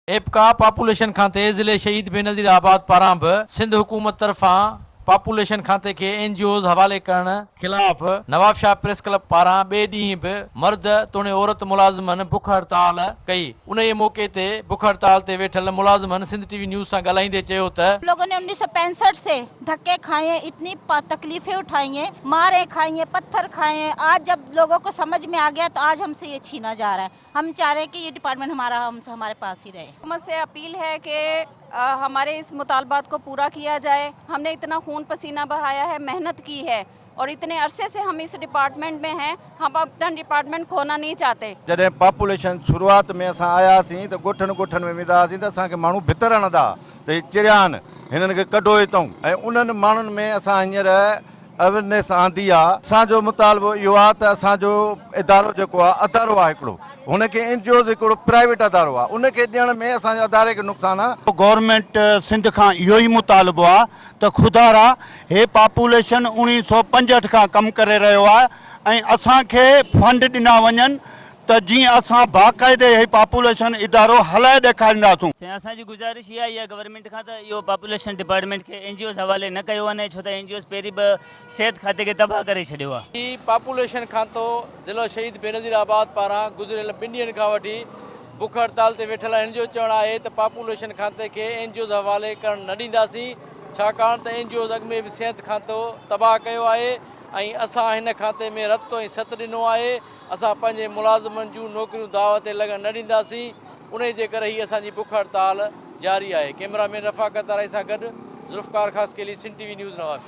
एपका population खाते ज़िले शहीद बेनज़ीर आबाद पारां बि सिंध हुकूमत तरफ़ां पॉपुलेशन खाते के एनजीओ हवाले करण खिलाफ नवाब शाह प्रेस क्लब पारां ॿिए ॾींहुं बि मर्द तोड़े औरत मुलाज़िमनि बुख हड़ताल कई। उन मौके ते बुख हड़ताल ते वेठल मुलाज़िमनि सिंध टीवी न्यूज़ सां ॻाल्हाईंदे चयो त लोगों ने 1965 से धक्के खाए हैं, इतनी तकलीफें उठाई हैं, मारे खाई हैं, पत्थर खाए हैं। आज जब लोगों को समझ में आ गया तो आज हमसे ये छीना जा रहा है। हम चाह रहे हैं कि ये डिपार्टमेंट हमारे पास ही रहे। हुकूमत से अपील है कि हमारे इस मुतालबात को पूरा किया जाए। हमने इतना खून पसीना बहाया है, मेहनत की है और इतने अरसे से हम इस डिपार्टमेंट में हैं। हम अपना डिपार्टमेंट खोना नहीं चाहते। जॾहिं पॉपुलेशन शुरुआत में असां आयासीं त ॻोठनि ॻोठनि में वेंदा हुआसीं त असांखे माण्हू भितर हणंदा त ही चिरिया आहिनि, हिननि खे कढो हितां। ऐं उन्हनि माण्हुनि में असां हींअर अवेयरनेस आंदी आहे। असांजो मुतालबो इहो आहे त असांजो इदारो जेको आहे अदारो आहे हिकिड़ो, हुनखे एनजीओ हिकिड़ो प्राइवेट अदारो आहे, उनखे ॾियण में असांजे अदारे खे नुक़सानु आहे। गवर्नमेंट सिंध खां इहो ई मुतालबो आहे त खुदारा हे पॉपुलेशन 1965 खां कमु करे रहियो आहे ऐं असांखे फंड ॾिना वञनि त जीअं असां बाक़ाइदे हे पॉपुलेशन इदारो हलाए ॾेखारींदासूं। असांजी गुज़ारिश इहा ई आहे गवर्नमेंट खां त इहो पॉपुलेशन डिपार्टमेंट खे एनजीओ हवाले न कयो वञे, छो त एनजीओ पहिरीं बि सिहत खाते खे तबाह करे छॾियो आहे। पॉपुलेशन खातो ज़िलो शहीद बेनज़ीर आबाद पारां गुज़िरियल 2 ॾींहंनि खां वठी बुख हड़ताल ते वेठल आहिनि। जो चवणु आहे त पॉपुलेशन खाते खे एनजीओ हवाले करणु न ॾींदासीं, छाकाणि त एनजीओ अॻु में बि सिहत खातो तबाह कयो आहे ऐं असां हिन खाते में रब्तो ऐं सत ॾिनो आहे। असां पंहिंजे मुलाज़िमनि जूं नौकरियूं दाव ते लॻण न ॾींदासीं। उन जे करे ई असांजी बुख हड़ताल जारी आहे। कैमरामैन रफ़ाकत ताराई सां गॾु ज़ुल्फ़कार ख़ासकेली सिंध टीवी न्यूज़ नवाब शाह।